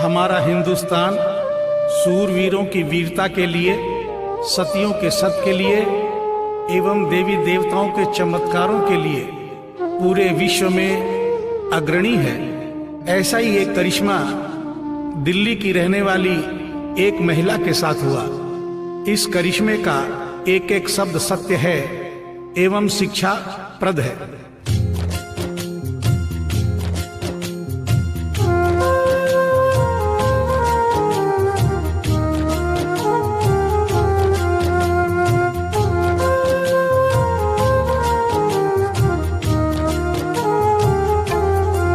हमारा हिंदुस्तान सूरवीरों की वीरता के लिए, सतियों के सत के लिए एवं देवी देवताओं के चमत्कारों के लिए पूरे विश्व में अग्रणी है। ऐसा ही एक करिश्मा दिल्ली की रहने वाली एक महिला के साथ हुआ। इस करिश्मे का एक एक शब्द सत्य है एवं शिक्षा प्रद है।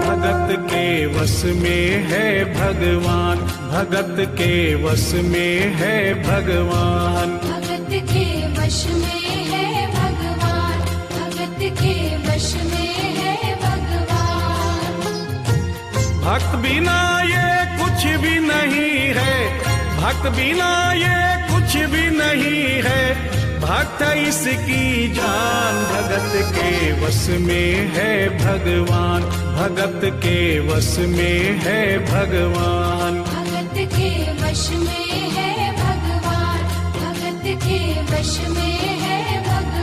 भगत के वश में है भगवान, भगत के वश में है भगवान, भगत के वश में है भगवान, भगत के वश में है भगवान। भक्त बिना ये कुछ भी नहीं है, भक्त बिना ये कुछ भी नहीं है, भक्त इसकी जान। भगत के वश में है भगवान, भगत के वश में है भगवान, भगत के वश में है भगवान, भगत के वश में है भगवान।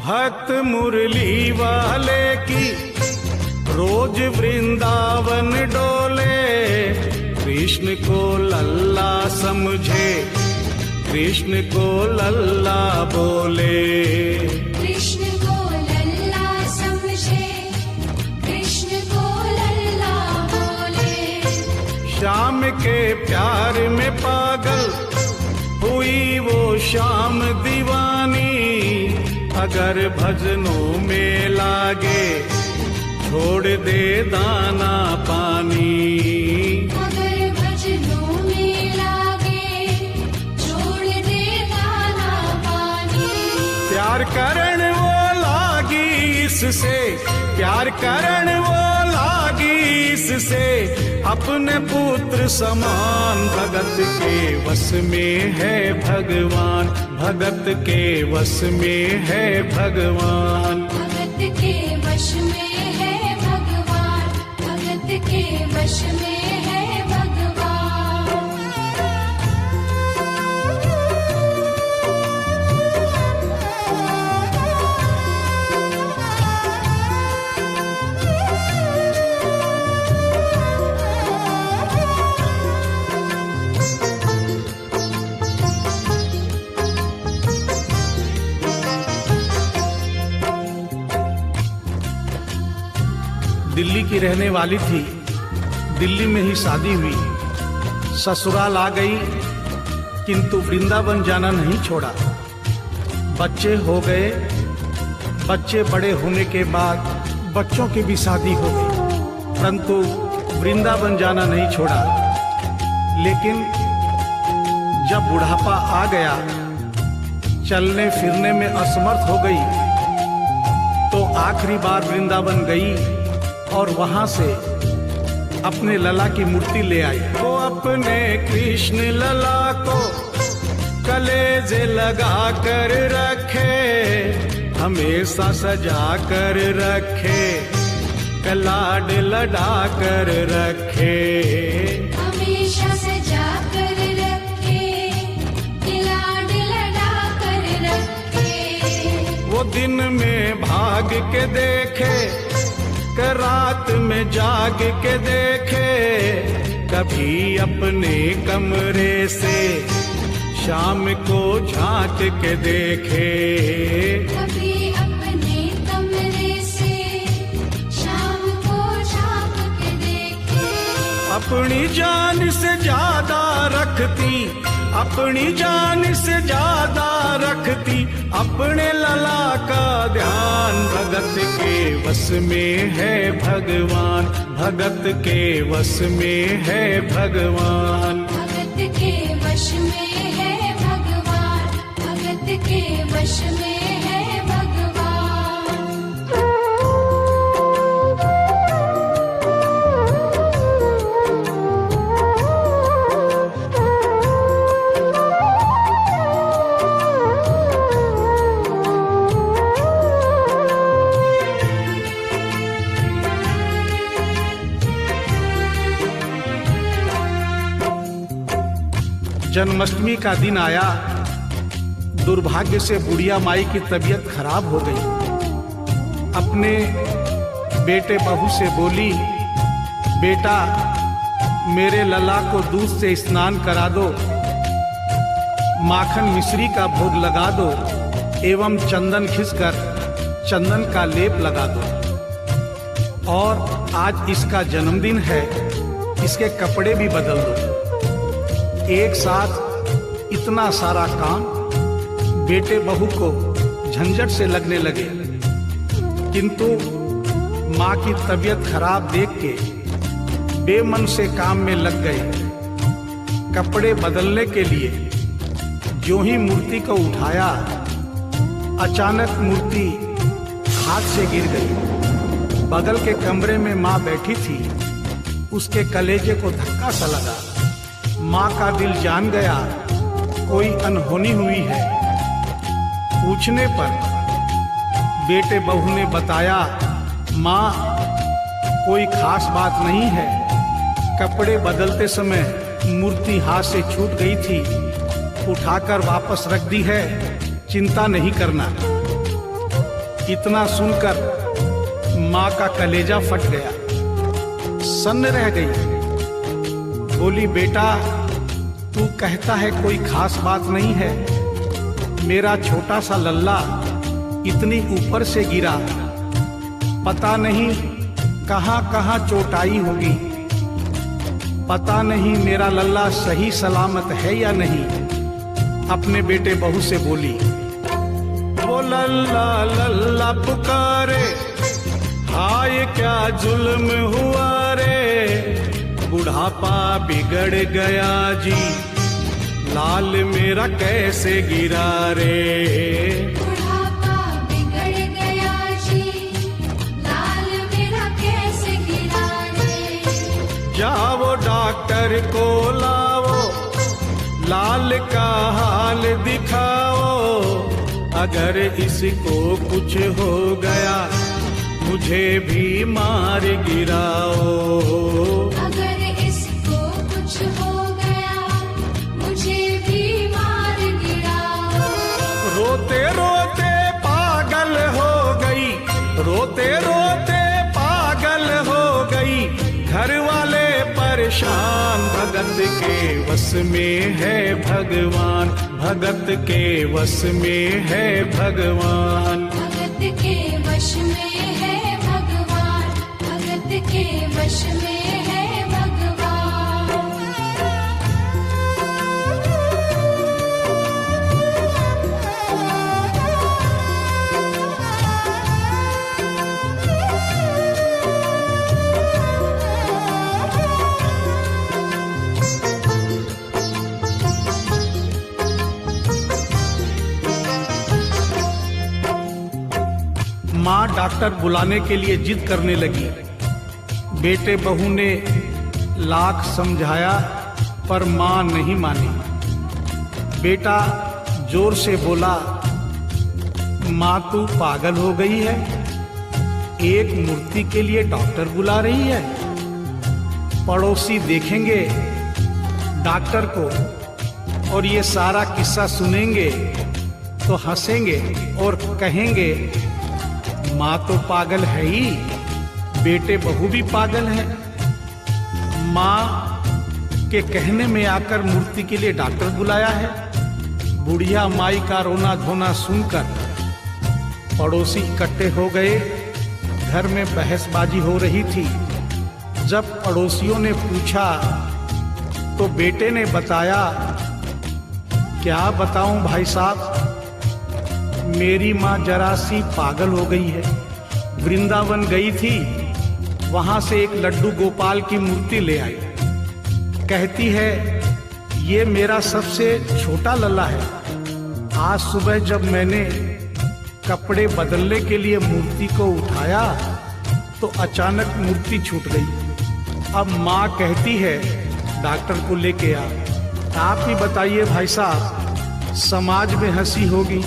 भक्त मुरली वाले की रोज वृंदावन डोले, कृष्ण को लल्ला समझे, कृष्ण को लल्ला बोले, कृष्ण को लल्ला समझे, कृष्ण को लल्ला बोले। श्याम के प्यार में पागल हुई वो शाम दीवानी, अगर भजनों में लागे छोड़ दे दाना पानी, अगर भजनों में लागे छोड़ दे दाना पानी। प्यार करण वो लागी इससे, प्यार करण वो लागी इससे, अपने पुत्र समान। भगत के वश में है भगवान, भगत के वश में है भगवान, भगत के वश में है भगवान, भगत के वश में है भगवान। दिल्ली की रहने वाली थी, दिल्ली में ही शादी हुई, ससुराल आ गई किंतु वृंदावन जाना नहीं छोड़ा। बच्चे हो गए, बच्चे बड़े होने के बाद बच्चों की भी शादी हो गई, परंतु वृंदावन जाना नहीं छोड़ा। लेकिन जब बुढ़ापा आ गया, चलने फिरने में असमर्थ हो गई, तो आखिरी बार वृंदावन गई और वहां से अपने लला की मूर्ति ले आई। वो अपने कृष्ण लला को कलेजे लगा कर रखे, हमेशा सजा कर रखे, कलाड लड़ा कर रखे, हमेशा सजा कर रखे, लाड लड़ा कर रखे। वो दिन में भाग के देखे, रात में जाग के देखे, कभी अपने कमरे से शाम को झांक के देखे, कभी अपने कमरे से शाम को झांक के देखे। अपनी जान से ज्यादा रखती, अपनी जान से ज्यादा रखती अपने लला का ध्यान। भगत के वश में है भगवान, भगत के वश में है भगवान, भगत के वश में है भगवान, भगत के वश में है भगवान। जन्माष्टमी का दिन आया। दुर्भाग्य से बुढ़िया माई की तबीयत खराब हो गई। अपने बेटे बहू से बोली, बेटा मेरे लला को दूध से स्नान करा दो, माखन मिश्री का भोग लगा दो एवं चंदन घिसकर चंदन का लेप लगा दो। और आज इसका जन्मदिन है, इसके कपड़े भी बदल दो। एक साथ इतना सारा काम बेटे बहू को झंझट से लगने लगे, किंतु माँ की तबीयत खराब देख के बेमन से काम में लग गए। कपड़े बदलने के लिए जो ही मूर्ति को उठाया, अचानक मूर्ति हाथ से गिर गई। बगल के कमरे में माँ बैठी थी, उसके कलेजे को धक्का सा लगा। माँ का दिल जान गया कोई अनहोनी हुई है। पूछने पर बेटे बहू ने बताया, माँ कोई खास बात नहीं है, कपड़े बदलते समय मूर्ति हाथ से छूट गई थी, उठाकर वापस रख दी है, चिंता नहीं करना। इतना सुनकर माँ का कलेजा फट गया, सन्न रह गई। बोली, बेटा तू कहता है कोई खास बात नहीं है, मेरा छोटा सा लल्ला इतनी ऊपर से गिरा, पता नहीं कहाँ कहाँ चोटाई होगी, पता नहीं मेरा लल्ला सही सलामत है या नहीं। अपने बेटे बहू से बोली, वो लल्ला लल्ला पुकारे, हाय क्या जुल्म हुआ रे, बुढ़ापा बिगड़ गया जी, लाल मेरा कैसे गिरा रे। बुढ़ापा बिगड़ गया जी, लाल मेरा कैसे गिरा रे। जाओ डॉक्टर को लाओ, लाल का हाल दिखाओ, अगर इसको कुछ हो गया मुझे भी मार गिराओ। अगर इसको कुछ हो गया मुझे भी मार गिराओ। रोते रोते पागल हो गई, रोते रोते पागल हो गई, घर वाले परेशान, भगत के वश में है भगवान, भगत के वश में है भगवान। भगत के वश में है भगवान, भगत के वश में है भगवान। माँ डॉक्टर बुलाने के लिए जिद करने लगी। बेटे बहू ने लाख समझाया पर माँ नहीं मानी। बेटा जोर से बोला, माँ तू पागल हो गई है, एक मूर्ति के लिए डॉक्टर बुला रही है। पड़ोसी देखेंगे डॉक्टर को और ये सारा किस्सा सुनेंगे तो हंसेंगे और कहेंगे माँ तो पागल है ही, बेटे बहू भी पागल है। माँ के कहने में आकर मूर्ति के लिए डॉक्टर बुलाया है। बुढ़िया माई का रोना धोना सुनकर पड़ोसी इकट्ठे हो गए। घर में बहसबाजी हो रही थी। जब पड़ोसियों ने पूछा तो बेटे ने बताया, क्या बताऊं भाई साहब, मेरी माँ जरा सी पागल हो गई है। वृंदावन गई थी, वहां से एक लड्डू गोपाल की मूर्ति ले आई। कहती है ये मेरा सबसे छोटा लल्ला है, आज सुबह जब मैंने कपड़े बदलने के लिए मूर्ति को उठाया तो अचानक मूर्ति छूट गई। अब माँ कहती है डॉक्टर को लेके आ। आप ही बताइए भाई साहब, समाज में हंसी होगी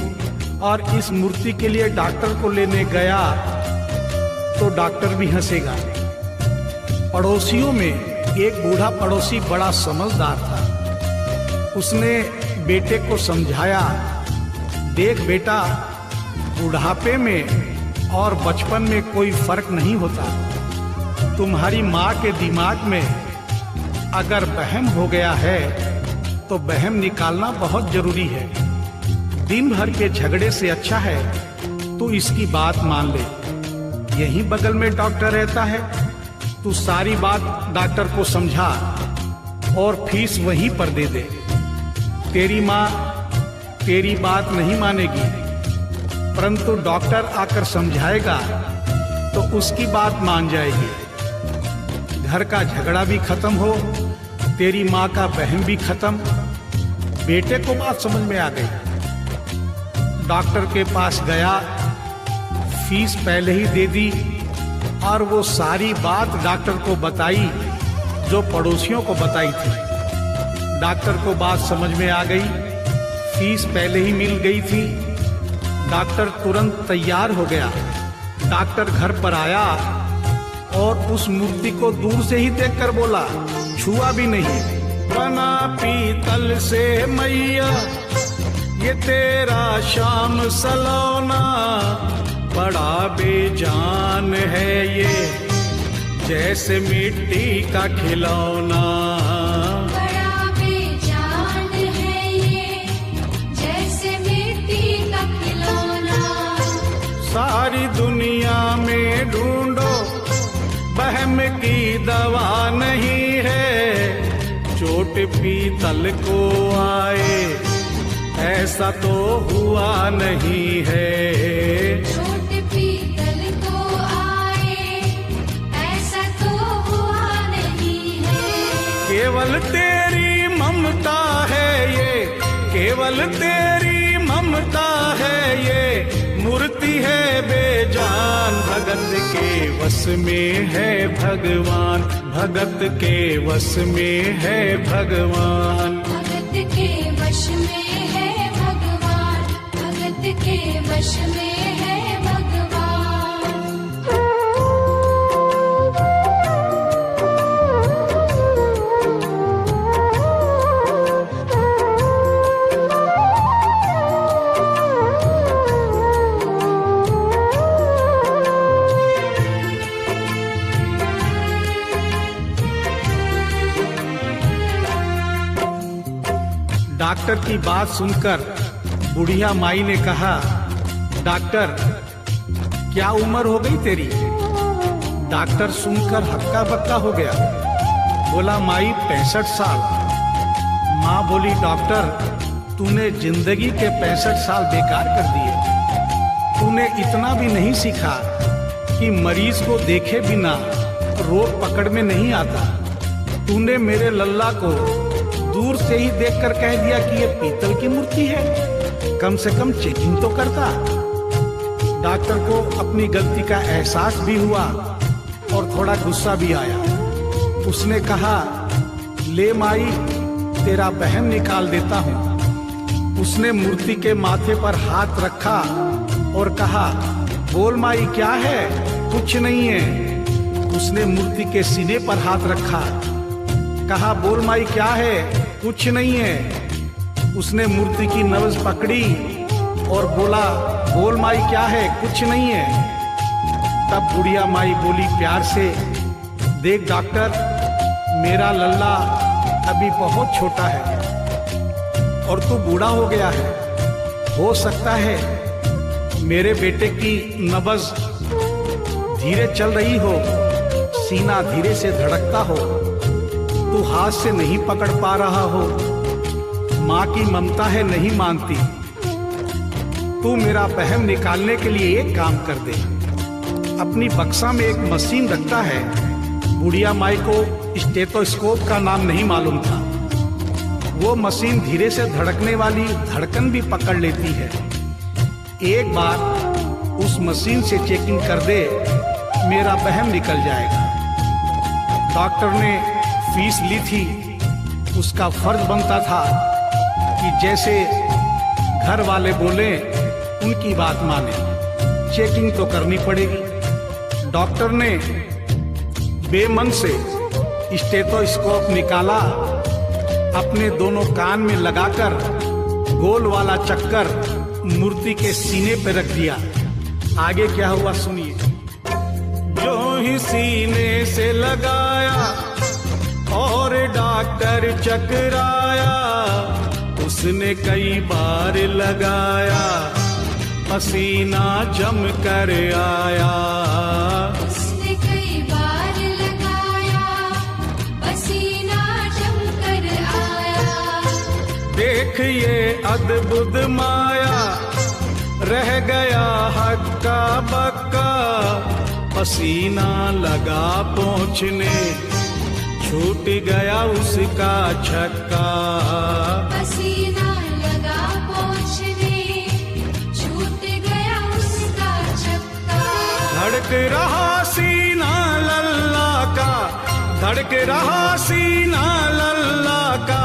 और इस मूर्ति के लिए डॉक्टर को लेने गया तो डॉक्टर भी हंसेगा। पड़ोसियों में एक बूढ़ा पड़ोसी बड़ा समझदार था। उसने बेटे को समझाया, देख बेटा, बुढ़ापे में और बचपन में कोई फर्क नहीं होता। तुम्हारी माँ के दिमाग में अगर वहम हो गया है तो वहम निकालना बहुत जरूरी है। दिन भर के झगड़े से अच्छा है तू इसकी बात मान ले। यहीं बगल में डॉक्टर रहता है, तू सारी बात डॉक्टर को समझा और फीस वहीं पर दे दे। तेरी माँ तेरी बात नहीं मानेगी, परंतु डॉक्टर आकर समझाएगा तो उसकी बात मान जाएगी। घर का झगड़ा भी खत्म हो, तेरी माँ का वहम भी खत्म। बेटे को बात समझ में आ गई। डॉक्टर के पास गया, फीस पहले ही दे दी और वो सारी बात डॉक्टर को बताई जो पड़ोसियों को बताई थी। डॉक्टर को बात समझ में आ गई, फीस पहले ही मिल गई थी। डॉक्टर तुरंत तैयार हो गया। डॉक्टर घर पर आया और उस मूर्ति को दूर से ही देखकर बोला, छुआ भी नहीं। बना पीतल से मैया ये तेरा शाम सलोना, बड़ा बेजान है ये जैसे मिट्टी का खिलौना। बड़ा बेजान है ये जैसे मिट्टी का खिलौना। सारी दुनिया में ढूंढो वहम की दवा नहीं है, चोट पीतल को आए ऐसा तो हुआ नहीं है। चोट पीतल को आए ऐसा तो हुआ नहीं है। केवल तेरी ममता है ये, केवल तेरी ममता है ये, मूर्ति है बेजान। भगत के वश में है भगवान, भगत के वश में है भगवान। भगत के वश में है भगवान, भगत के वश में है भगवान। डॉक्टर की बात सुनकर बुढ़िया माई ने कहा, डॉक्टर क्या उम्र हो गई तेरी? डॉक्टर सुनकर हक्का बक्का हो गया, बोला माई 65 साल। माँ बोली, डॉक्टर तूने जिंदगी के 65 साल बेकार कर दिए। तूने इतना भी नहीं सीखा कि मरीज को देखे बिना रोग पकड़ में नहीं आता। तूने मेरे लल्ला को दूर से ही देखकर कह दिया कि ये पीतल की मूर्ति है, कम से कम चेकिंग तो करता। डॉक्टर को अपनी गलती का एहसास भी हुआ और थोड़ा गुस्सा भी आया। उसने कहा, ले माई तेरा वहम निकाल देता हूँ। उसने मूर्ति के माथे पर हाथ रखा और कहा, बोल माई क्या है? कुछ नहीं है। उसने मूर्ति के सीने पर हाथ रखा, कहा, बोल माई क्या है? कुछ नहीं है। उसने मूर्ति की नब्ज पकड़ी और बोला, बोल माई क्या है? कुछ नहीं है। तब बुढ़िया माई बोली प्यार से, देख डॉक्टर, मेरा लल्ला अभी बहुत छोटा है और तू बूढ़ा हो गया है। हो सकता है मेरे बेटे की नब्ज धीरे चल रही हो, सीना धीरे से धड़कता हो, तू हाथ से नहीं पकड़ पा रहा हो। माँ की ममता है नहीं मानती। तू मेरा वहम निकालने के लिए एक काम कर दे। अपनी बक्सा में एक मशीन रखता है। बुढ़िया माई को स्टेथोस्कोप का नाम नहीं मालूम था। वो मशीन धीरे से धड़कने वाली धड़कन भी पकड़ लेती है। एक बार उस मशीन से चेकिंग कर दे, मेरा वहम निकल जाएगा। डॉक्टर ने फीस ली थी, उसका फर्ज बनता था कि जैसे घर वाले बोले उनकी बात माने, चेकिंग तो करनी पड़ेगी। डॉक्टर ने बेमन से स्टेथोस्कोप निकाला, अपने दोनों कान में लगाकर गोल वाला चक्कर मूर्ति के सीने पे रख दिया। आगे क्या हुआ सुनिए। जो ही सीने से लगाया और डॉक्टर चकराया, उसने कई बार लगाया, पसीना जम कर आया। उसने कई बार लगाया, पसीना जम कर आया। देख ये अद्भुत माया, रह गया हक्का बक्का, पसीना लगा पहुँचने, छूट गया उसका छक्का। पसीना लगा पहुँचने, छूट गया उसका छक्का। धड़क रहा सीना लल्ला का, धड़क रहा सीना लल्ला का,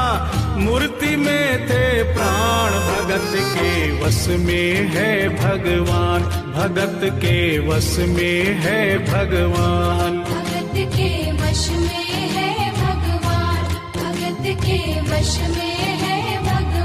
मूर्ति में थे प्राण, भगत के वश में है भगवान, भगत के वश में है भगवान। भगत के वश में है भगवान, भगत के वश में है भगवान।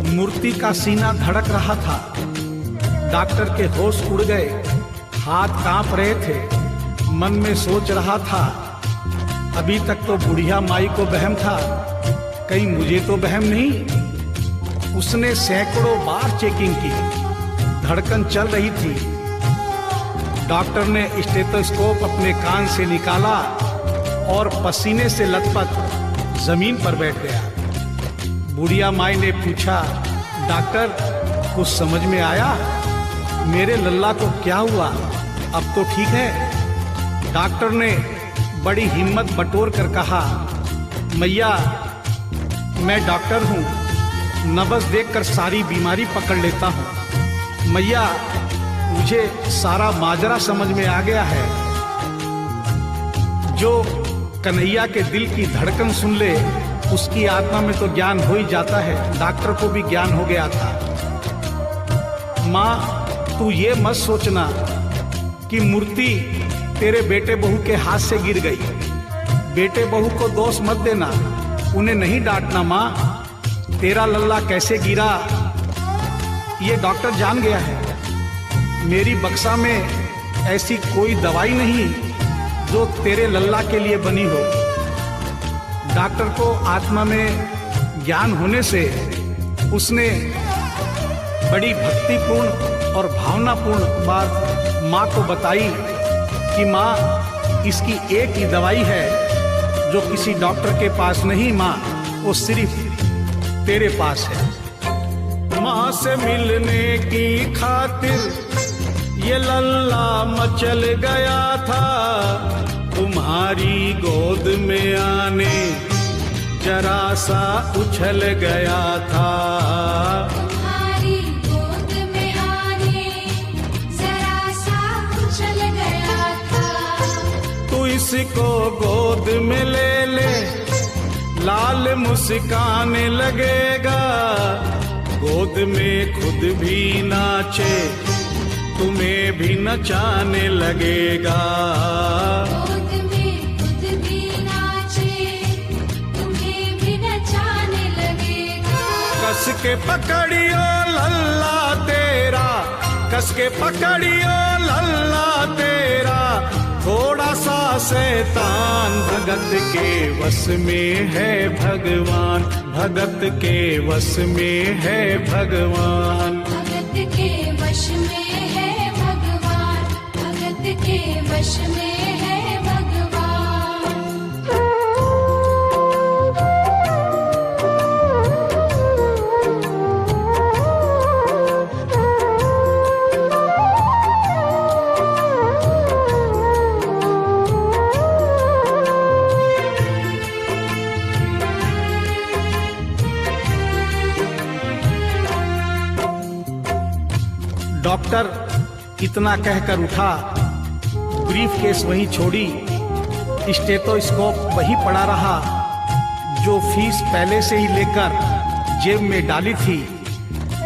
मूर्ति का सीना धड़क रहा था। डॉक्टर के होश उड़ गए, हाथ कांप रहे थे। मन में सोच रहा था, अभी तक तो बुढ़िया माई को वहम था, कहीं मुझे तो वहम नहीं। उसने सैकड़ों बार चेकिंग की, धड़कन चल रही थी। डॉक्टर ने स्टेथोस्कोप अपने कान से निकाला और पसीने से लथपथ जमीन पर बैठ गया। बुढ़िया माई ने पूछा, डॉक्टर कुछ समझ में आया? मेरे लल्ला को क्या हुआ, अब तो ठीक है? डॉक्टर ने बड़ी हिम्मत बटोर कर कहा, मैया मैं डॉक्टर हूँ, नब्ज देखकर सारी बीमारी पकड़ लेता हूँ। मैया मुझे सारा माजरा समझ में आ गया है। जो कन्हैया के दिल की धड़कन सुन ले, उसकी आत्मा में तो ज्ञान हो ही जाता है। डॉक्टर को भी ज्ञान हो गया था। माँ तू ये मत सोचना कि मूर्ति तेरे बेटे बहू के हाथ से गिर गई। बेटे बहू को दोष मत देना, उन्हें नहीं डांटना। माँ तेरा लल्ला कैसे गिरा ये डॉक्टर जान गया है। मेरी बक्सा में ऐसी कोई दवाई नहीं जो तेरे लल्ला के लिए बनी हो। डॉक्टर को आत्मा में ज्ञान होने से उसने बड़ी भक्तिपूर्ण और भावनापूर्ण बात माँ को बताई कि माँ इसकी एक ही दवाई है जो किसी डॉक्टर के पास नहीं, माँ वो सिर्फ तेरे पास है। माँ से मिलने की खातिर ये लल्ला मचल गया था, तुम्हारी गोद में आने जरा सा उछल गया था। तुम्हारी गोद में आने जरा सा उछल गया था। तू इसको गोद में ले ले, लाल मुस्काने लगेगा। गोद में खुद भी नाचे, तुम्हें भी नचाने लगेगा। गोद में खुद भी नाचे, तुम्हें भी नचाने लगेगा। कस के पकड़ियो लल्ला तेरा, कस के पकड़ियो लल्ला तेरा, थोड़ा सा शैतान भगत के वश में है भगवान, भगत के वश में है भगवान। भगत के वश में है भगवान। डॉक्टर इतना कहकर उठा, ब्रीफ केस वहीं छोड़ी, स्टेथोस्कोप वहीं पड़ा रहा जो फीस पहले से ही लेकर जेब में डाली थी,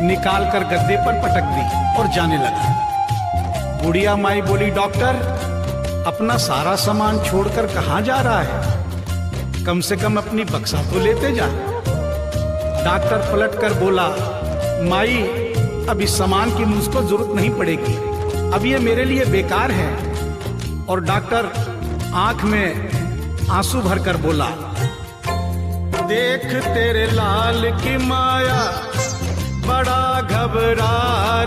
निकाल कर गद्दे पर पटक दी और जाने लगा। बुढ़िया माई बोली, डॉक्टर अपना सारा सामान छोड़कर कहाँ जा रहा है? कम से कम अपनी बक्सा तो लेते जा। डॉक्टर पलट कर बोला, माई अब इस सामान की मुझको जरूरत नहीं पड़ेगी, अब ये मेरे लिए बेकार है। और डॉक्टर आंख में आंसू भरकर बोला, देख तेरे लाल की माया, बड़ा घबरा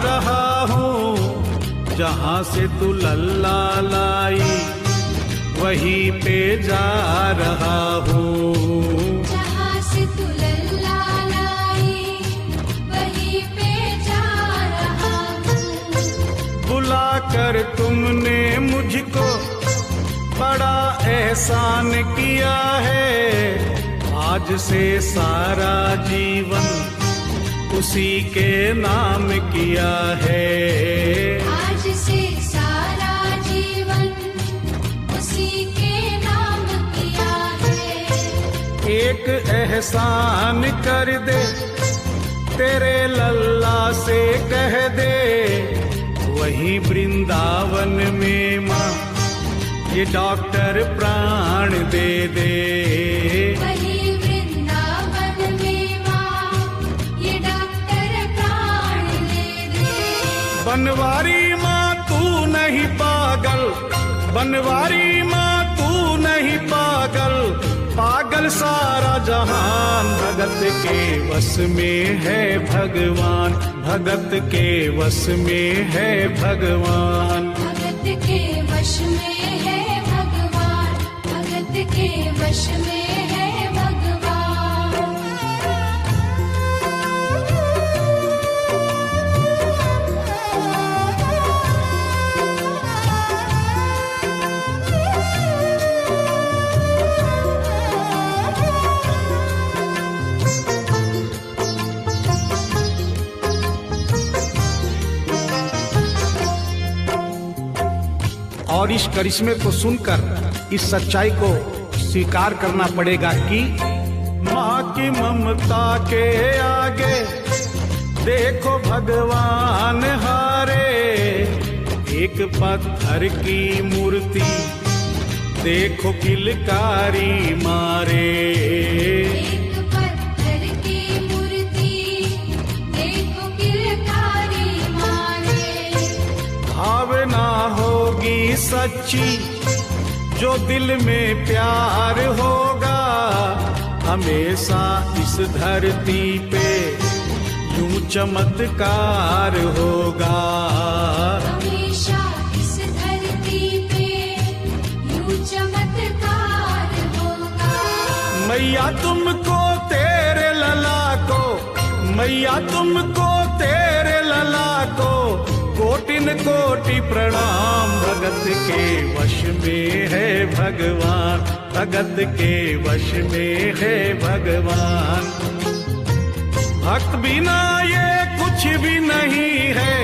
रहा हूँ, जहाँ से तू लल्ला लाई वहीं पे जा रहा हूँ। जहाँ से तू लल्ला लाई वहीं पे जा रहा हूँ। बुला कर तुमने मुझको बड़ा एहसान किया है, आज से सारा जीवन उसी के नाम किया है। आज से सारा जीवन उसी के नाम किया है। एक एहसान कर दे, तेरे लल्ला से कह दे, वही वृंदावन में माँ ये डॉक्टर प्राण दे दे। वही वृंदावन में माँ ये डॉक्टर प्राण दे दे। बनवारी माँ तू नहीं पागल, बनवारी माँ तू नहीं पागल, पागल सारा जहान, भगत के वश में है भगवान, भगत के वश में है भगवान। भगत के वश में है भगवान, भगत के वश में है भगवान। और इस करिश्मे को सुनकर इस सच्चाई को स्वीकार करना पड़ेगा कि माँ की ममता के आगे देखो भगवान हारे। एक पत्थर की मूर्ति देखो किलकारी मारे। एक पत्थर की मूर्ति देखो किलकारी मारे। भावना होगी सच्ची जो दिल में प्यार होगा, हमेशा इस धरती पे यूं चमत्कार होगा। हमेशा इस धरती पे यूं चमत्कार होगा। मैया तुमको तेरे लला को, मैया तुमको तेरे लला को कोटिन कोटि प्रणाम। भगत के वश में है भगवान, भगत के वश में है भगवान। भक्त बिना ये कुछ भी नहीं है,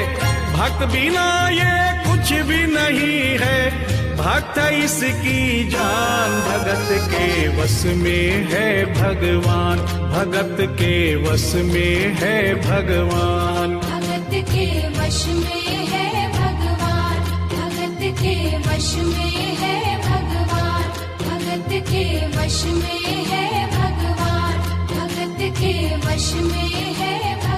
भक्त बिना ये कुछ भी नहीं है, भक्त इसकी जान। भगत के वश में है भगवान, भगत के वश में है भगवान। भगत के वश में है भगवान, भगत के वश में है भगवान। भगत के वश में है भगवान, भगत के वश में है भगवान।